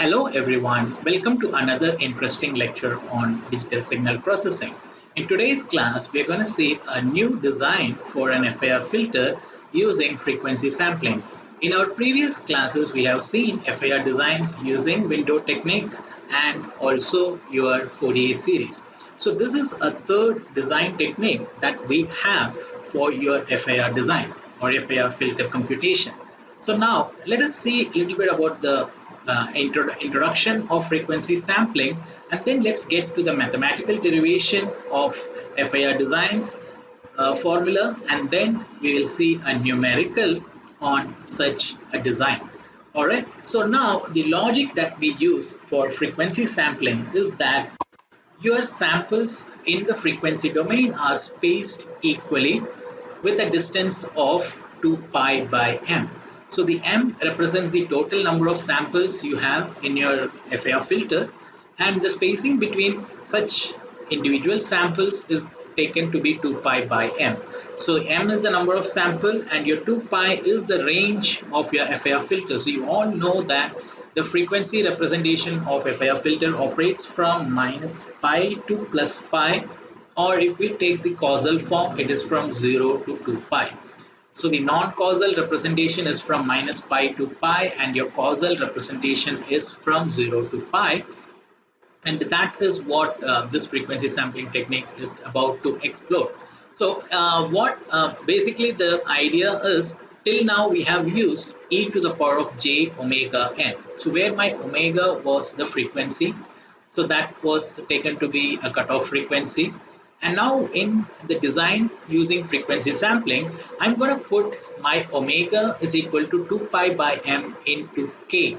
Hello everyone, welcome to another interesting lecture on digital signal processing. In today's class, we're going to see a new design for an FIR filter using frequency sampling. In our previous classes, we have seen FIR designs using window technique and also your Fourier series. So this is a third design technique that we have for your FIR design or FIR filter computation. So now let us see a little bit about the introduction of frequency sampling, and then let's get to the mathematical derivation of FIR designs formula, and then we will see a numerical on such a design. Alright, so now the logic that we use for frequency sampling is that your samples in the frequency domain are spaced equally with a distance of 2 pi by m. So the m represents the total number of samples you have in your FIR filter, and the spacing between such individual samples is taken to be 2 pi by m. So m is the number of sample and your 2 pi is the range of your FIR filter. So you all know that the frequency representation of FIR filter operates from minus pi to plus pi, or if we take the causal form, it is from 0 to 2 pi. So the non-causal representation is from minus pi to pi, and your causal representation is from 0 to pi. And that is what this frequency sampling technique is about to explore. So basically the idea is, till now we have used e to the power of j omega n. So where my omega was the frequency, so that was taken to be a cutoff frequency. And now in the design using frequency sampling, I'm going to put my omega is equal to 2 pi by m into k,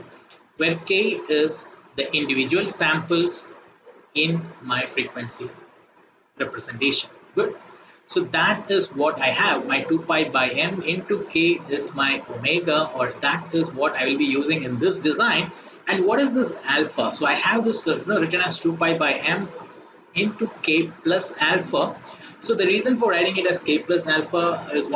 where k is the individual samples in my frequency representation. Good. So that is what I have. My 2 pi by m into k is my omega, or that is what I will be using in this design. And what is this alpha? So I have this written as 2 pi by m into k plus alpha. So the reason for writing it as k plus alpha is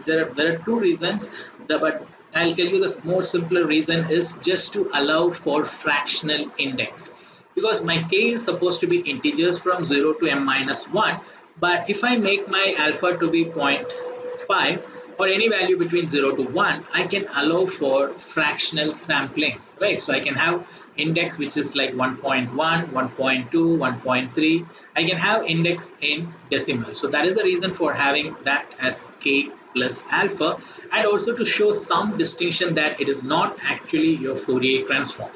there are two reasons, but I'll tell you the more simpler reason is just to allow for fractional index, because my k is supposed to be integers from 0 to m minus 1, but if I make my alpha to be 0.5 or any value between 0 to 1, I can allow for fractional sampling, right? So I can have index which is like 1.1, 1.2, 1.3. I can have index in decimal. So that is the reason for having that as k plus alpha, and also to show some distinction that it is not actually your Fourier transform.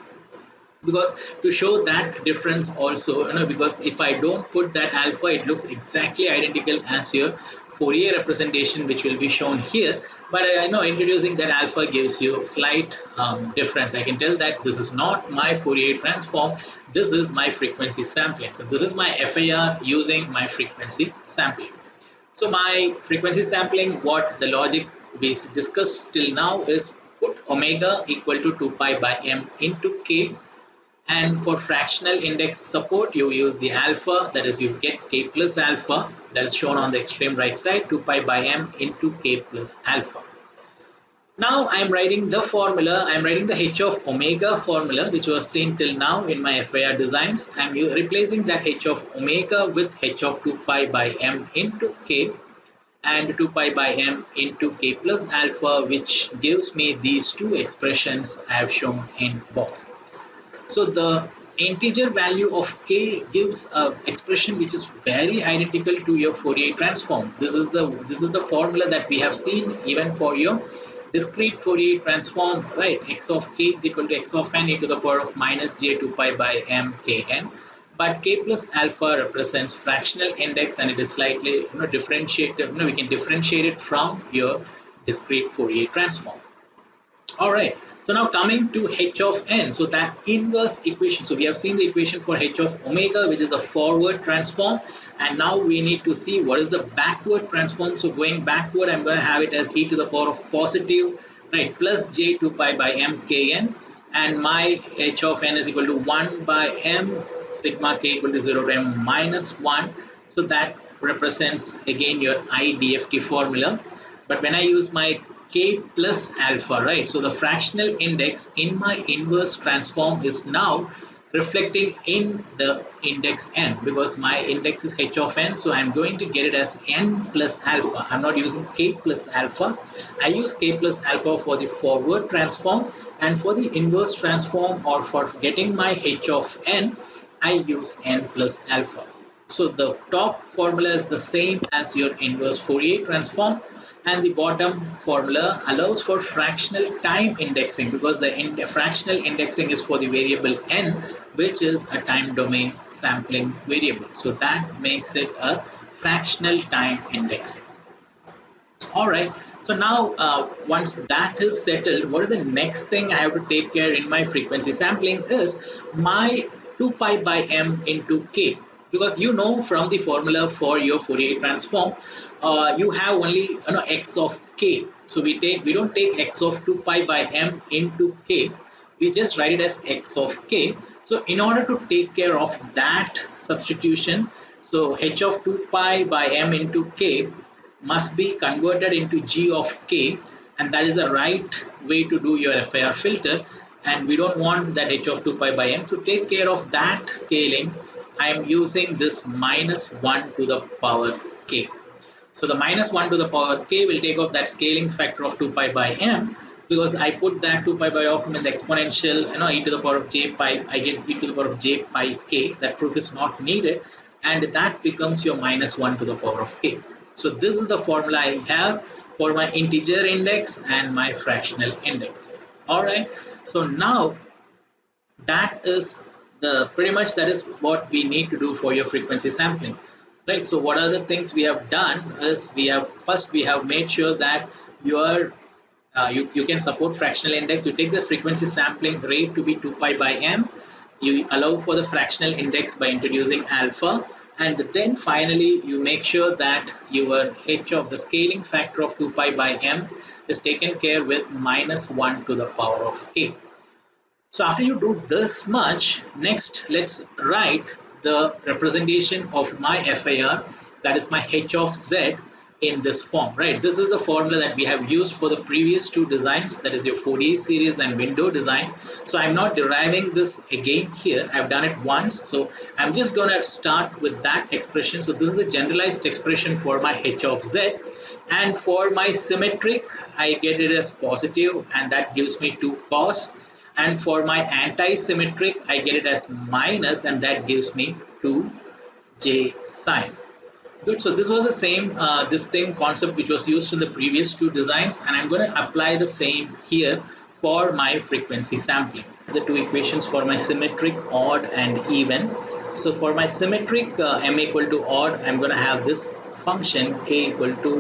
Because to show that difference also, because if I don't put that alpha, it looks exactly identical as your Fourier representation, which will be shown here. But I know introducing that alpha gives you slight difference. I can tell that this is not my Fourier transform, this is my frequency sampling. So this is my FIR using my frequency sampling. So my frequency sampling, what the logic we discussed till now is put omega equal to 2 pi by m into k. And for fractional index support, you use the alpha, that is you get k plus alpha, that is shown on the extreme right side, 2 pi by m into k plus alpha. Now I am writing the formula, I am writing the h of omega formula, which was seen till now in my FIR designs. I am replacing that h of omega with h of 2 pi by m into k and 2 pi by m into k plus alpha, which gives me these two expressions I have shown in box. So the integer value of k gives an expression which is very identical to your Fourier transform. This is the formula that we have seen even for your discrete Fourier transform, right? X of k is equal to x of n e to the power of minus j 2 pi by m kn. But k plus alpha represents fractional index, and it is slightly differentiated. We can differentiate it from your discrete Fourier transform. All right. So now coming to h of n, so that inverse equation. So we have seen the equation for h of omega, which is the forward transform, and now we need to see what is the backward transform. So going backward, I'm going to have it as e to the power of positive, right, plus j 2 pi by m kn, and my h of n is equal to 1 by m sigma k equal to 0 to m minus 1. So that represents again your IDFT formula. But when I use my k plus alpha, right? So the fractional index in my inverse transform is now reflecting in the index n, because my index is h of n, so I'm going to get it as n plus alpha. I'm not using k plus alpha. I use k plus alpha for the forward transform, and for the inverse transform, or for getting my h of n, I use n plus alpha. So the top formula is the same as your inverse Fourier transform, and the bottom formula allows for fractional time indexing, because the fractional indexing is for the variable n, which is a time domain sampling variable. So that makes it a fractional time indexing. All right. So now, once that is settled, what is the next thing I have to take care in my frequency sampling is my 2 pi by m into k. Because you know from the formula for your Fourier transform, you have only x of k. So we don't take x of 2 pi by m into k. We just write it as x of k. So in order to take care of that substitution, so h of 2 pi by m into k must be converted into g of k, and that is the right way to do your FIR filter. And we don't want that h of 2 pi by m. To take care of that scaling, I am using this minus 1 to the power k. So the minus 1 to the power k will take off that scaling factor of 2 pi by m, because I put that 2 pi by m in the exponential, e to the power of j pi, I get e to the power of j pi k. That proof is not needed, and that becomes your minus 1 to the power of k. So this is the formula I have for my integer index and my fractional index. All right. So now that is the pretty much that is what we need to do for your frequency sampling, right? So what are the things we have done is we have made sure that your you can support fractional index. You take the frequency sampling rate to be 2 pi by m. You allow for the fractional index by introducing alpha, and then finally you make sure that your h of the scaling factor of 2 pi by m is taken care with minus 1 to the power of k. So after you do this much, next let's write the representation of my FIR, that is my h of z, in this form, right? This is the formula that we have used for the previous two designs, that is your Fourier series and window design. So I'm not deriving this again here. I've done it once, so I'm just going to start with that expression. So this is the generalized expression for my h of z, and for my symmetric I get it as positive, and that gives me 2 cos, and for my anti-symmetric I get it as minus, and that gives me 2 j sine. Good. So this was the same concept which was used in the previous two designs, and I'm going to apply the same here for my frequency sampling. The two equations for my symmetric, odd and even. So for my symmetric m equal to odd, I'm going to have this function k equal to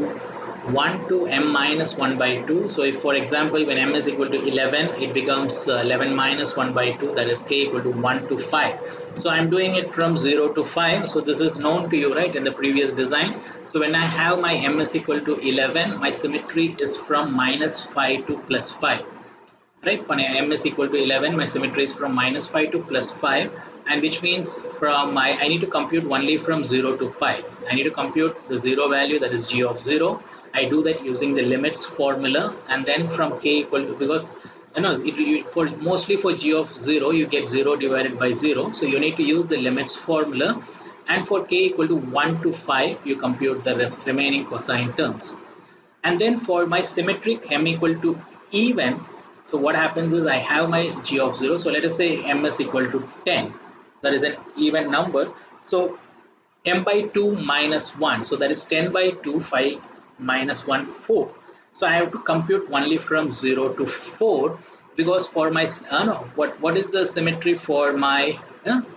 1 to m minus 1 by 2. So if for example when m is equal to 11, it becomes 11 minus 1 by 2, that is k equal to 1 to 5. So I'm doing it from 0 to 5. So this is known to you, right, in the previous design. So when I have my m is equal to 11, my symmetry is from minus 5 to plus 5. Right, for m is equal to 11, my symmetry is from minus 5 to plus 5, and which means from I need to compute only from 0 to 5. I need to compute the 0 value, that is g of 0. I do that using the limits formula, and then from k equal to, because for mostly for g of 0 you get 0 divided by 0, so you need to use the limits formula, and for k equal to 1 to 5 you compute the remaining cosine terms. And then for my symmetric m equal to even, so what happens is I have my g of 0, so let us say m is equal to 10, that is an even number. So m by 2 minus 1, so that is 10 by 2, 5 minus 1, 4. So I have to compute only from 0 to 4, because for my what is the symmetry for my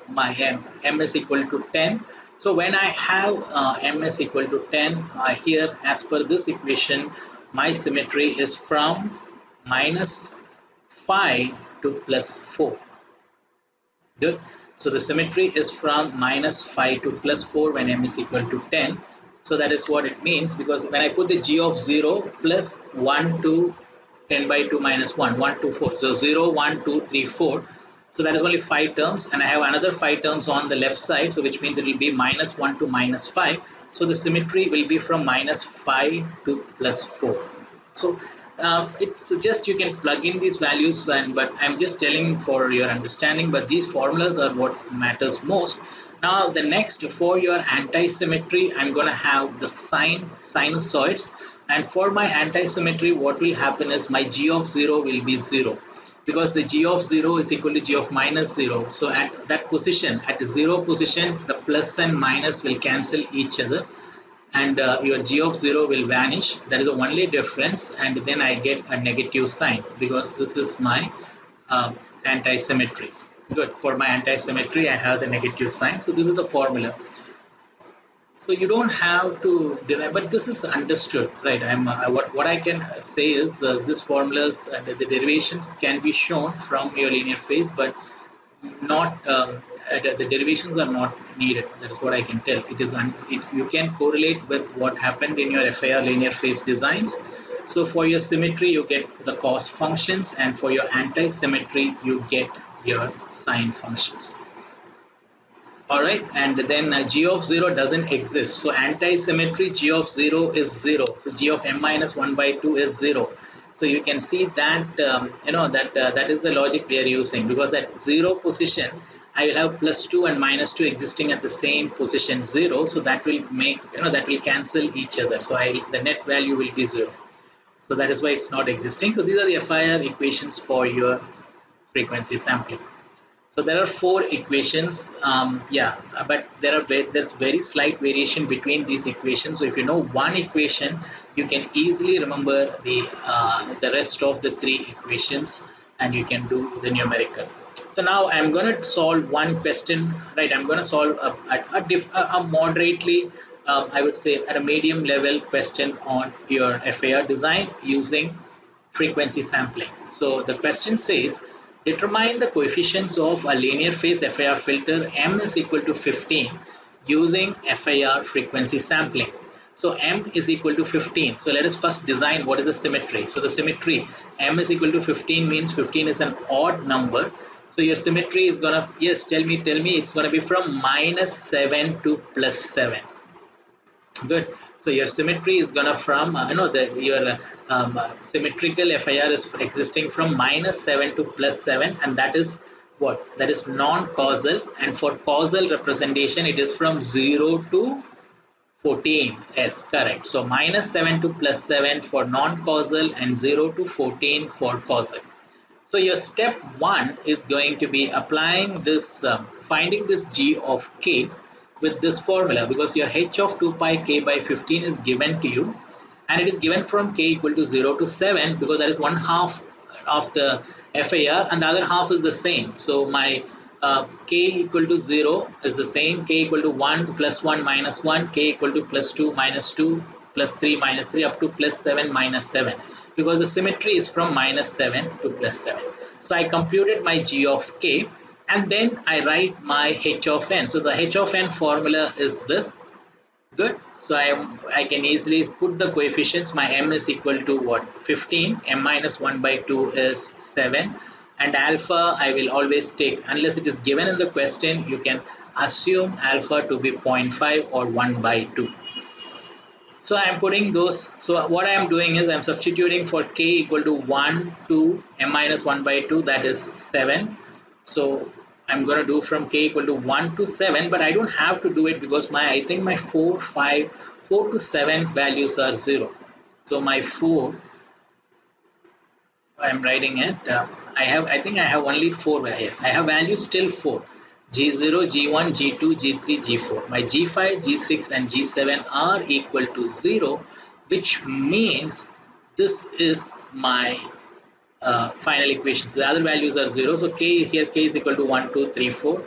my m is equal to 10. So when I have m is equal to 10, here as per this equation, my symmetry is from minus 5 to plus 4. Good. So the symmetry is from minus 5 to plus 4 when m is equal to 10. So that is what it means, because when I put the g of 0 plus 1 to 10 by 2 minus 1, 1 to 4. So 0, 1, 2, 3, 4. So that is only 5 terms, and I have another 5 terms on the left side, so which means it will be minus 1 to minus 5. So the symmetry will be from minus 5 to plus 4. So It's just you can plug in these values, and but I'm just telling for your understanding, but these formulas are what matters most. Now the next, for your anti-symmetry, I'm going to have the sinusoids, and for my anti-symmetry what will happen is my g of 0 will be 0, because the g of 0 is equal to g of minus 0. So at that position, at the 0 position, the plus and minus will cancel each other, and your g of 0 will vanish. That is the only difference, and then I get a negative sign because this is my anti-symmetry. Good. For my anti-symmetry, I have the negative sign. So this is the formula. So you don't have to deny, but this is understood, right? What I can say is this formulas and the derivations can be shown from your linear phase, but not the derivations are not needed. That is what I can tell. You can correlate with what happened in your FIR linear phase designs. So for your symmetry, you get the cost functions, and for your anti-symmetry, you get your sine functions. All right, and then g of 0 doesn't exist. So anti-symmetry, g of 0 is 0. So g of m minus 1 by 2 is 0. So you can see that that is the logic we are using, because at 0 position I will have plus 2 and minus 2 existing at the same position 0. So that will make that will cancel each other. So the net value will be 0. So that is why it's not existing. So these are the FIR equations for your frequency sampling. So there are 4 equations, but there's very slight variation between these equations. So if you know one equation, you can easily remember the rest of the 3 equations, and you can do the numerical. So now I'm going to solve one question, right? I'm going to solve a moderately, I would say at a medium level question on your FIR design using frequency sampling. So the question says, determine the coefficients of a linear phase FIR filter M is equal to 15 using FIR frequency sampling. So M is equal to 15. So let us first design what is the symmetry. So the symmetry M is equal to 15 means 15 is an odd number. So your symmetry is gonna, yes, tell me, it's gonna be from minus 7 to plus 7. Good. So your symmetry is gonna from your symmetrical FIR is existing from minus 7 to plus 7, and that is what? That is non-causal, and for causal representation it is from 0 to 14. Yes, correct. So minus 7 to plus 7 for non-causal and 0 to 14 for causal. So your step 1 is going to be applying this, finding this g of k with this formula, because your h of 2 pi k by 15 is given to you, and it is given from k equal to 0 to 7, because that is one half of the FIR and the other half is the same. So my k equal to 0 is the same, k equal to 1 plus 1 minus 1, k equal to plus 2 minus 2 plus 3 minus 3 up to plus 7 minus 7, because the symmetry is from minus 7 to plus 7. So I computed my g of k, and then I write my h of n. So the h of n formula is this. Good. So I can easily put the coefficients. My m is equal to what? 15. M minus 1 by 2 is 7. And alpha I will always take, unless it is given in the question, you can assume alpha to be 0.5 or 1 by 2. So I am putting those. So what I am doing is I am substituting for k equal to 1 to m minus 1 by 2, that is 7. So I'm going to do from k equal to 1 to 7, but I don't have to do it because I think my 4 to 7 values are 0. So my 4, I'm writing it. I think I have only 4. Yes, I have values till 4. G0, G1, G2, G3, G4. My G5, G6 and G7 are equal to 0, which means this is my final equation. So the other values are 0. So k here, k is equal to 1, 2, 3, 4.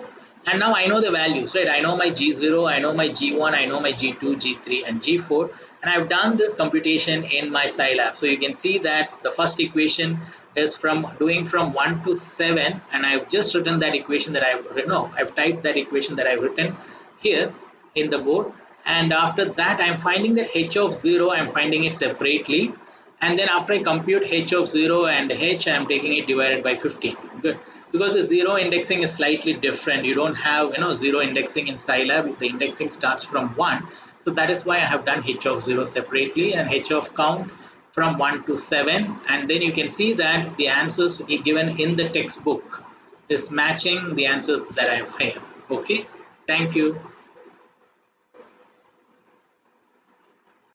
And now I know the values, right? I know my G0, I know my G1, I know my G2, G3 and G4. And I've done this computation in my Scilab. So you can see that the first equation is from 1 to 7, and I've just written that equation that I've written. No, I've typed that equation that I've written here in the board. And after that, I'm finding that h of 0, I'm finding it separately. And then after I compute h of 0 and h, I'm taking it divided by 15. Good. Because the 0 indexing is slightly different. You don't have 0 indexing in Scilab. The indexing starts from 1. So that is why I have done h of 0 separately, and h of count from 1 to 7, and then you can see that the answers given in the textbook is matching the answers that I have. Okay, thank you.